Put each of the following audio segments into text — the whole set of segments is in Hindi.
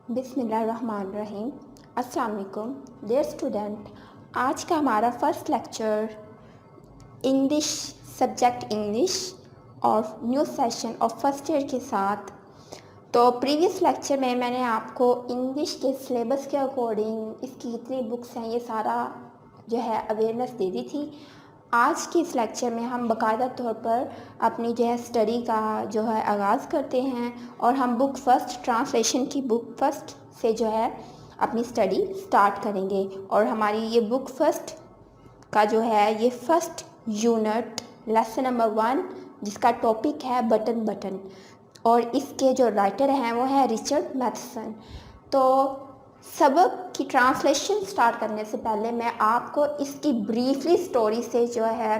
बिस्मिल्लाहिर्रहमानिर्रहीम। अस्सलाम वालेकुम डियर स्टूडेंट। आज का हमारा first lecture English subject English और new session of first year के साथ। तो प्रीवियस लेक्चर में मैंने आपको इंग्लिश के सिलेबस के अकॉर्डिंग इसकी कितनी बुक्स हैं ये सारा जो है अवेयरनेस दे दी थी। आज के इस लेक्चर में हम बाकायदा तौर पर अपनी जो है स्टडी का जो है आगाज़ करते हैं और हम बुक फ़र्स्ट ट्रांसलेशन की बुक फ़र्स्ट से जो है अपनी स्टडी स्टार्ट करेंगे। और हमारी ये बुक फ़र्स्ट का जो है ये फ़र्स्ट यूनिट लेसन नंबर 1 जिसका टॉपिक है बटन बटन, और इसके जो राइटर हैं वो है रिचर्ड मैथसन। तो सबक की ट्रांसलेशन स्टार्ट करने से पहले मैं आपको इसकी ब्रीफली स्टोरी से जो है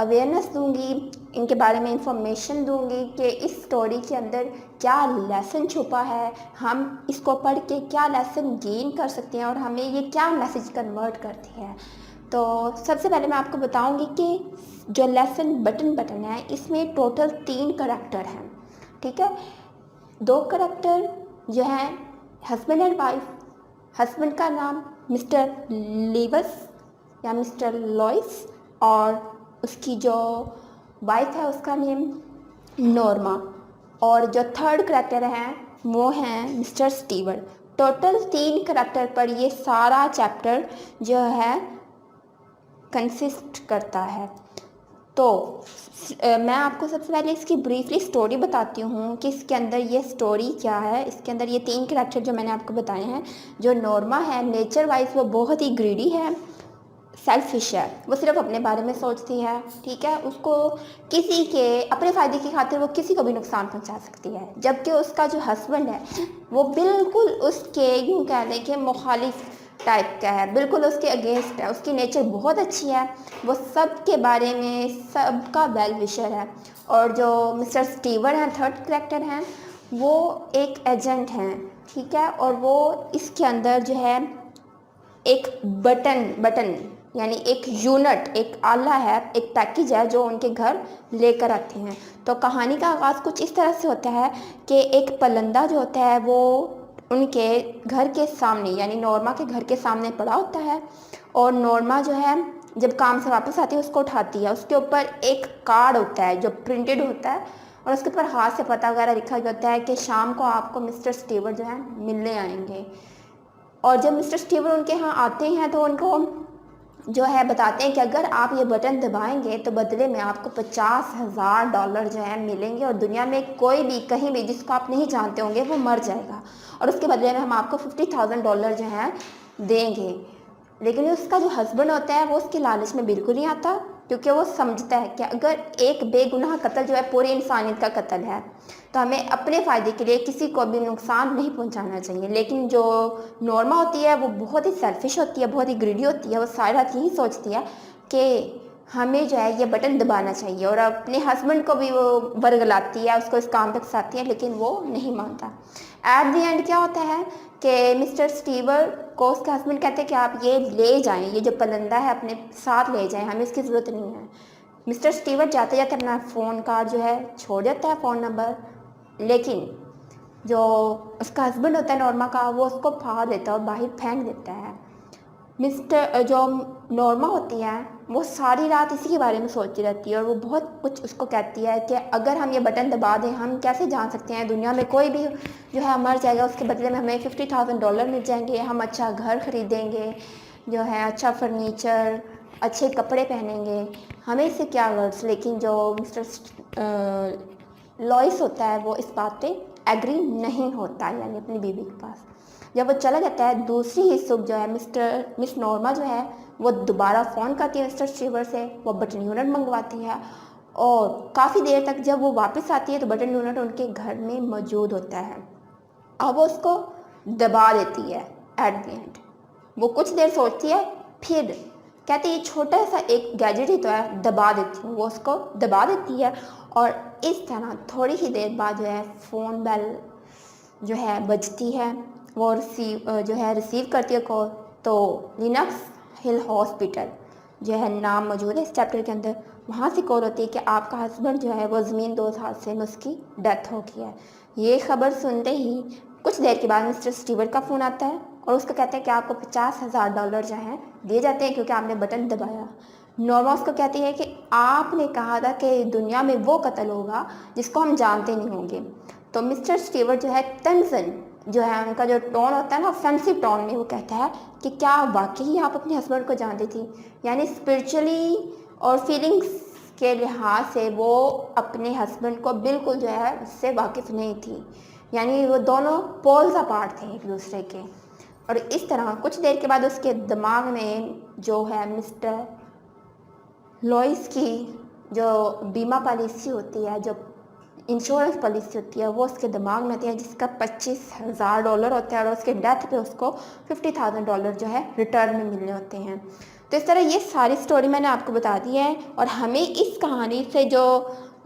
अवेयरनेस दूंगी, इनके बारे में इंफॉर्मेशन दूंगी कि इस स्टोरी के अंदर क्या लेसन छुपा है, हम इसको पढ़ के क्या लेसन गेन कर सकते हैं और हमें ये क्या मैसेज कन्वर्ट करती है। तो सबसे पहले मैं आपको बताऊंगी कि जो लेसन बटन बटन है इसमें टोटल 3 करैक्टर हैं, ठीक है। 2 करैक्टर जो है हस्बैंड एंड वाइफ। हस्बैंड का नाम मिस्टर लीवस या मिस्टर लॉइस और उसकी जो वाइफ है उसका नेम नॉर्मा। और जो थर्ड करैक्टर हैं वो हैं मिस्टर स्टीवर। टोटल 3 करैक्टर पर ये सारा चैप्टर जो है कंसिस्ट करता है। तो मैं आपको सबसे पहले इसकी ब्रीफली स्टोरी बताती हूँ कि इसके अंदर ये स्टोरी क्या है। इसके अंदर ये 3 करैक्टर जो मैंने आपको बताए हैं, जो नॉर्मा है नेचर वाइज वो बहुत ही ग्रीडी है, सेल्फिश है, वो सिर्फ अपने बारे में सोचती है, ठीक है। उसको किसी के अपने फ़ायदे की खातिर वो किसी को भी नुकसान पहुंचा सकती है। जबकि उसका जो हस्बैंड है वो बिल्कुल उसके यूँ कह लें कि मुखालिफ टाइप का है, बिल्कुल उसके अगेंस्ट है। उसकी नेचर बहुत अच्छी है, वो सब के बारे में सबका वेल विशर है। और जो मिस्टर स्टीवर हैं थर्ड करैक्टर हैं वो एक एजेंट हैं, ठीक है। और वो इसके अंदर जो है एक बटन यानी एक यूनिट, एक आला है, एक पैकेज है जो उनके घर लेकर आते हैं। तो कहानी का आगाज़ कुछ इस तरह से होता है कि एक परिंदा जो होता है वो उनके घर के सामने यानी नॉर्मा के घर के सामने पड़ा होता है। और नॉर्मा जो है जब काम से वापस आती है उसको उठाती है, उसके ऊपर एक कार्ड होता है जो प्रिंटेड होता है और उसके ऊपर हाथ से पता वगैरह लिखा होता है कि शाम को आपको मिस्टर स्टीवर जो है मिलने आएंगे। और जब मिस्टर स्टीवर उनके यहाँ आते हैं तो उनको जो है बताते हैं कि अगर आप ये बटन दबाएंगे तो बदले में आपको $50,000 जो है मिलेंगे और दुनिया में कोई भी कहीं भी जिसको आप नहीं जानते होंगे वो मर जाएगा और उसके बदले में हम आपको $50,000 जो है देंगे। लेकिन उसका जो हस्बैंड होता है वो उसके लालच में बिल्कुल नहीं आता, क्योंकि वो समझता है कि अगर एक बेगुनाह कत्ल जो है पूरी इंसानियत का कत्ल है तो हमें अपने फ़ायदे के लिए किसी को भी नुकसान नहीं पहुंचाना चाहिए। लेकिन जो नॉर्मा होती है वो बहुत ही सेल्फिश होती है, बहुत ही ग्रीडी होती है। वो सारी रात यही सोचती है कि हमें जो है ये बटन दबाना चाहिए और अपने हस्बैंड को भी वो वर्गलाती है, उसको इस काम तक साथी है, लेकिन वो नहीं मानता। एट दी एंड क्या होता है कि मिस्टर स्टीवर को उसके हस्बैंड कहते हैं कि आप ये ले जाएं, ये जो परिंदा है अपने साथ ले जाएं, हमें इसकी ज़रूरत नहीं है। मिस्टर स्टीवर जाते जाते अपना फ़ोन कार्ड जो है छोड़ देता है, फ़ोन नंबर, लेकिन जो उसका हस्बैंड होता है नॉर्मा का वो उसको फाड़ देता है और बाहर फेंक देता है। जो नॉर्मा होती है वो सारी रात इसी के बारे में सोचती रहती है और वो बहुत कुछ उसको कहती है कि अगर हम ये बटन दबा दें हम कैसे जान सकते हैं दुनिया में कोई भी जो है मर जाएगा, उसके बदले में हमें $50,000 मिल जाएंगे, हम अच्छा घर खरीदेंगे, जो है अच्छा फर्नीचर, अच्छे कपड़े पहनेंगे, हमें इससे क्या वर्ड्स। लेकिन जो मिस्टर लॉइस होता है वो इस बात पे एग्री नहीं होता, यानी अपनी बीवी के पास। जब वो चला जाता है दूसरी ही सुबह जो है मिस नॉर्मा जो है वो दोबारा फ़ोन करती है मिस्टर स्टीवर से, वो बटन यूनिट मंगवाती है और काफ़ी देर तक जब वो वापस आती है तो बटन यूनिट उनके घर में मौजूद होता है। अब वो उसको दबा देती है। एट द एंड वो कुछ देर सोचती है, फिर कहती है ये छोटा सा एक गैजेट ही तो है, दबा देती हूँ। वो उसको दबा देती है और इस तरह थोड़ी ही देर बाद जो है फ़ोन बेल जो है बजती है। वो रिसीव करती है कॉल। तो लिनक्स हिल हॉस्पिटल जो है नाम मौजूद है इस चैप्टर के अंदर, वहाँ से कॉल होती है कि आपका हस्बैंड जो है वो ज़मीन दोज़ हादसे में उसकी डेथ हो गई है। ये खबर सुनते ही कुछ देर के बाद मिस्टर स्टीवर्ट का फ़ोन आता है और उसको कहते हैं कि आपको $50,000 जो हैं दिए जाते हैं क्योंकि आपने बटन दबाया। नॉर्मा उसको कहती है कि आपने कहा था कि दुनिया में वो कत्ल होगा जिसको हम जानते नहीं होंगे। तो मिस्टर स्टीवर्ट जो है तंजन जो है उनका जो टोन होता है ना ऑफेंसिव टोन में वो कहता है कि क्या वाकई आप अपने हस्बैंड को जानती थी, यानी स्पिरिचुअली और फीलिंग्स के लिहाज से वो अपने हस्बैंड को बिल्कुल जो है उससे वाकिफ़ नहीं थी, यानी वो दोनों पोल्स अपार्ट थे एक दूसरे के। और इस तरह कुछ देर के बाद उसके दिमाग में जो है मिस्टर लॉइस की जो बीमा पॉलिसी होती है, जो इंश्योरेंस पॉलिसी होती है, वो उसके दिमाग में आती है जिसका $25,000 होता है और उसके डेथ पे उसको $50,000 जो है रिटर्न में मिलने होते हैं। तो इस तरह ये सारी स्टोरी मैंने आपको बता दी है और हमें इस कहानी से जो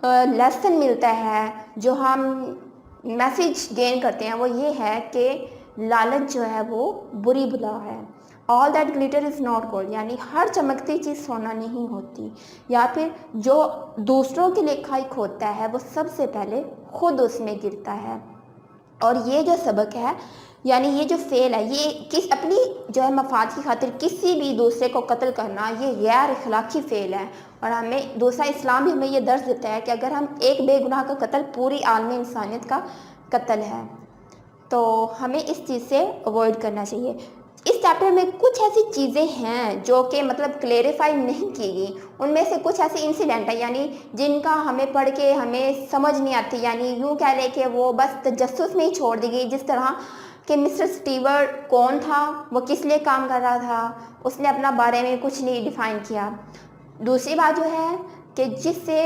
लेसन मिलता है, जो हम मैसेज गेन करते हैं वो ये है कि लालच जो है वो बुरी बला है। All that glitter is not gold, यानी हर चमकती चीज़ सोना नहीं होती, या फिर जो दूसरों की लेखाइक होता है वो सबसे पहले खुद उसमें गिरता है। और ये जो सबक है, यानी ये जो फेल है, ये किस अपनी जो है मफाद की खातिर किसी भी दूसरे को कत्ल करना, ये गैर अखलाकी फेल है। और हमें दूसरा इस्लाम भी हमें ये दर्ज देता है कि अगर हम एक बेगुनाह का कत्ल पूरी आलमी इंसानियत का कत्ल है, तो हमें इस चीज़ से अवॉइड करना चाहिए। इस चैप्टर में कुछ ऐसी चीज़ें हैं जो कि मतलब क्लेरिफाई नहीं की गई, उनमें से कुछ ऐसे इंसिडेंट है यानी जिनका हमें पढ़ के हमें समझ नहीं आती, यानी यूँ कह लें कि वो बस तजस्सुस में ही छोड़ दी गई। जिस तरह कि मिस्टर स्टीवर्ट कौन था, वो किस लिए काम कर रहा था, उसने अपना बारे में कुछ नहीं डिफ़ाइन किया। दूसरी बात जो है कि जिससे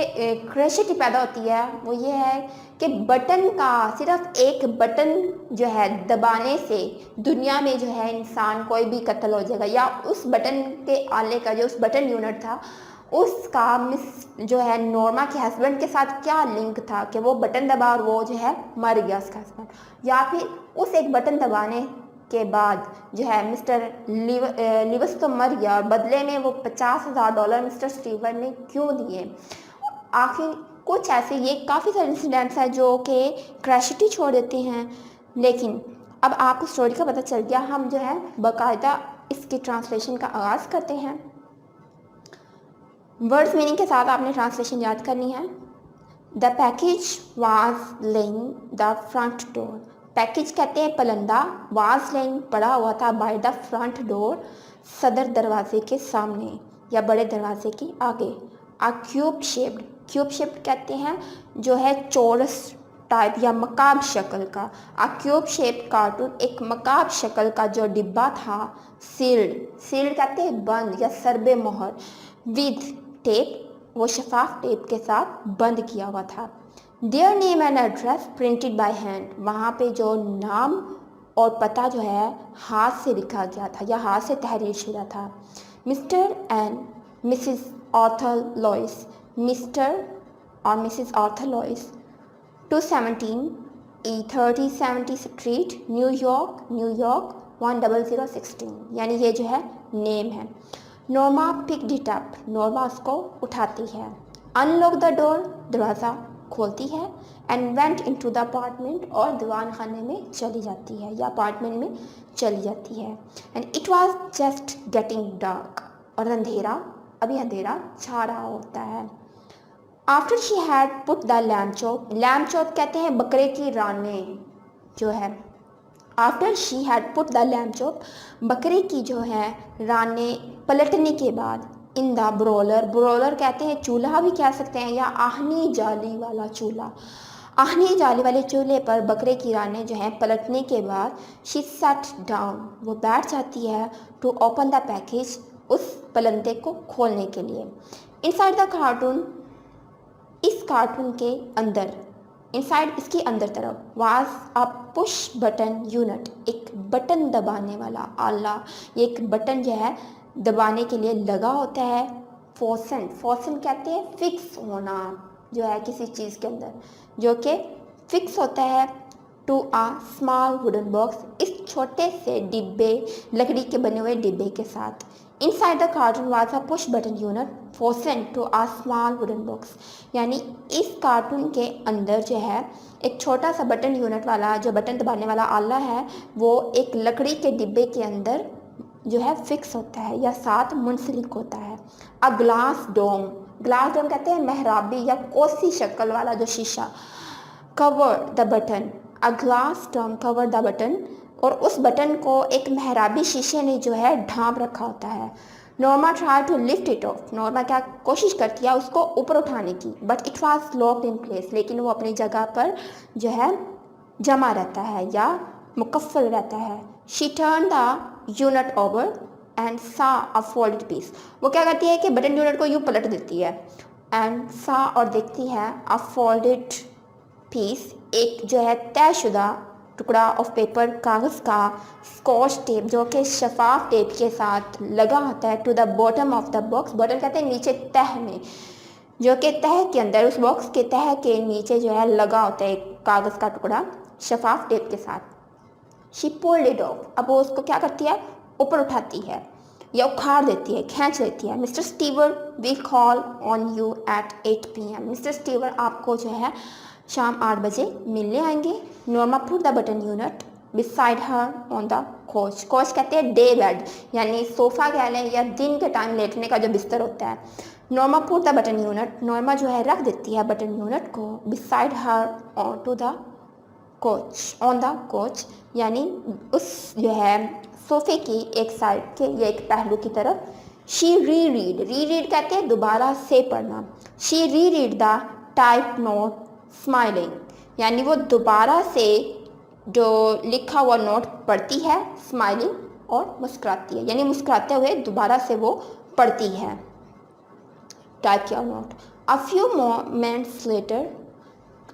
क्रेशिटी पैदा होती है वो ये है कि बटन का सिर्फ एक बटन जो है दबाने से दुनिया में जो है इंसान कोई भी कत्ल हो जाएगा, या उस बटन के आले का जो उस बटन यूनिट था उसका मिस जो है नॉर्मा के हस्बैंड के साथ क्या लिंक था कि वो बटन दबा और वो जो है मर गया उसका हस्बैंड, या फिर उस एक बटन दबाने के बाद जो है मिस्टर लिवस तो मर गया और बदले में वो $50,000 मिस्टर स्टीवर्ट ने क्यों दिए। आखिर कुछ ऐसे ये काफ़ी सारे इंसिडेंट्स हैं जो कि क्रैशिटी छोड़ देते हैं। लेकिन अब आपको स्टोरी का पता चल गया, हम जो है बाकायदा इसकी ट्रांसलेशन का आगाज़ करते हैं। वर्ड्स मीनिंग के साथ आपने ट्रांसलेशन याद करनी है। The package was laying the front door, package कहते हैं पलंदा, वाज लेइंग पड़ा हुआ था, बाय द फ्रंट डोर सदर दरवाजे के सामने या बड़े दरवाजे के आगे। आ क्यूब शेप्ड, क्यूब शेप्ड कहते हैं जो है चौरस टाइप या मकाब शक्ल का। आ क्यूब शेप्ड कार्टून एक मकाब शक्ल का जो डिब्बा था, सील्ड, सील्ड कहते हैं बंद या सरबे मोहर, विद टेप, वो शफाफ टेप के साथ बंद किया हुआ था। Their name and address printed by hand, वहाँ पे जो नाम और पता जो है हाथ से लिखा गया था या हाथ से तहरीर शुदा था। Mister and Mrs Arthur Lois, mister और Mrs Arthur Lois, 217 E3070 street, New York, New York 10016, यानी ये जो है नेम है। Norma picked it up, Norma उसको उठाती है। अनलॉक द डोर, दरवाज़ा खोलती है। And went into the apartment, और दीवान खाने में चली जाती है या अपार्टमेंट में चली जाती है। And it was just getting dark, और अंधेरा, अभी अंधेरा छा रहा होता है। After she had put the lamp chop, lamp chop कहते हैं बकरे की राने जो है। After she had put the lamp chop, बकरे की जो है राने पलटने के बाद, इन द ब्रोलर, ब्रोलर कहते हैं चूल्हा भी कह सकते हैं या आहनी जाली वाला चूल्हा, आहनी जाली वाले चूल्हे पर बकरे की राने जो हैं पलटने के बाद, शी सैट डाउन, वो बैठ जाती है, टू ओपन द पैकेज, उस पलंदे को खोलने के लिए। इनसाइड द कार्टून, इस कार्टून के अंदर, इनसाइड इसकी अंदर तरफ, was a push button unit, एक बटन दबाने वाला आला, एक बटन जो है दबाने के लिए लगा होता है। फोसन, फोसन कहते हैं फिक्स होना जो है किसी चीज़ के अंदर, जो कि फिक्स होता है। To a small wooden box, इस छोटे से डिब्बे, लकड़ी के बने हुए डिब्बे के साथ। Inside the carton was a push button unit fastened to a small wooden box, यानी इस कार्टून के अंदर जो है एक छोटा सा बटन यूनिट वाला जो बटन दबाने वाला आला है वो एक लकड़ी के डिब्बे के अंदर जो है फिक्स होता है या साथ मुंसलिक होता है। अ ग्लास डोम, ग्लास डोम कहते हैं मेहराबी या कोसी शक्ल वाला जो शीशा। Cover the button, a glass dome cover the button, और उस बटन को एक मेहराबी शीशे ने जो है ढांप रखा होता है। Norma try to lift it off, Norma क्या कोशिश करती है उसको ऊपर उठाने की, but it was locked in place, लेकिन वो अपनी जगह पर जो है जमा रहता है या मुकफ़ल रहता है। She turn the unit over and सा अ फोल्डेड पीस, वो क्या करती है कि बटन यूनिट को यूँ पलट देती है एंड सा और देखती है अ फोल्डेड पीस, एक जो है तयशुदा टुकड़ा ऑफ पेपर, कागज़ का, स्कॉच टेप जो कि शफाफ टेप के साथ लगा होता है, to the bottom of the box, bottom कहते हैं नीचे तह में, जो कि तह के अंदर उस बॉक्स के तह के नीचे जो है लगा होता है एक कागज़ का टुकड़ा शफाफ टेप के साथ। शी पुल्ड इट ऑफ, अब वो उसको क्या करती है ऊपर उठाती है या उखाड़ देती है, खींच लेती है। Mister Stever we call on you at 8 PM, mister Stever आपको जो है शाम 8 बजे मिलने आएंगे। Norma put the button unit beside her on the couch, couch कहते हैं डे बेड, यानी सोफ़ा कह लें या दिन के टाइम लेटने का जो बिस्तर होता है। Norma put the button unit, Norma जो है रख देती है बटन यूनिट को beside her on to the couch, on the couch, यानी उस जो है सोफ़े की एक साइड के या एक पहलू की तरफ। शी री रीड, री रीड कहते हैं दोबारा से पढ़ना। शी री read the type note smiling, यानी वो दोबारा से जो लिखा हुआ नोट पढ़ती है, स्माइलिंग और मुस्कुराती है, यानी मुस्कुराते हुए दोबारा से वो पढ़ती है टाइप किया note. A few moments later,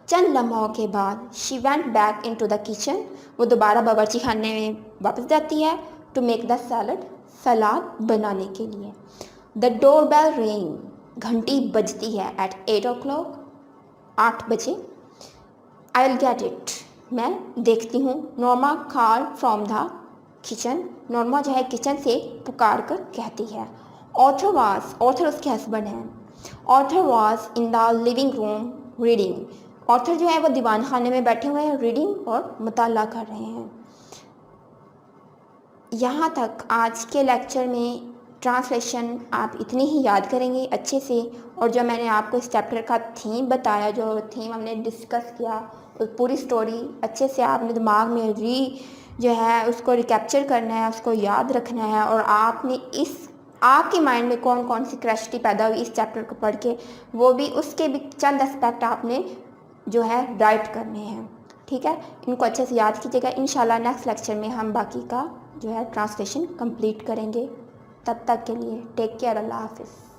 चंद लम्हों के बाद, she went back in to the kitchen, वो दोबारा बावर्ची खाने में वापस जाती है, टू मेक द सैलड, सलाद बनाने के लिए। द डोर बेल रिंग, घंटी बजती है, एट 8 o'clock, 8 बजे। आई विल गेट इट, मैं देखती हूँ। Norma call from the kitchen, Norma जो है किचन से पुकार कर कहती है। ऑर्थर वाज, ऑर्थर उसके हस्बैंड हैं, Arthur was in the living room reading, Arthur जो है वो दीवान खाने में बैठे हुए हैं, रीडिंग और मुताला कर रहे हैं। यहाँ तक आज के लेक्चर में ट्रांसलेशन आप इतनी ही याद करेंगे अच्छे से, और जो मैंने आपको इस चैप्टर का थीम बताया, जो थीम हमने डिस्कस किया, उस पूरी स्टोरी अच्छे से आपने दिमाग में जो है उसको रिकैप्चर करना है, उसको याद रखना है, और आपने इस आपके माइंड में कौन कौन सी क्यूरियोसिटी पैदा हुई इस चैप्टर को पढ़ के, वो भी उसके भी चंद एस्पेक्ट आपने जो है राइट करने हैं। ठीक है, इनको अच्छे से याद कीजिएगा। इंशाल्लाह नेक्स्ट लेक्चर में हम बाकी का जो है ट्रांसलेशन कंप्लीट करेंगे। तब तक के लिए टेक केयर, अल्लाह हाफिज़।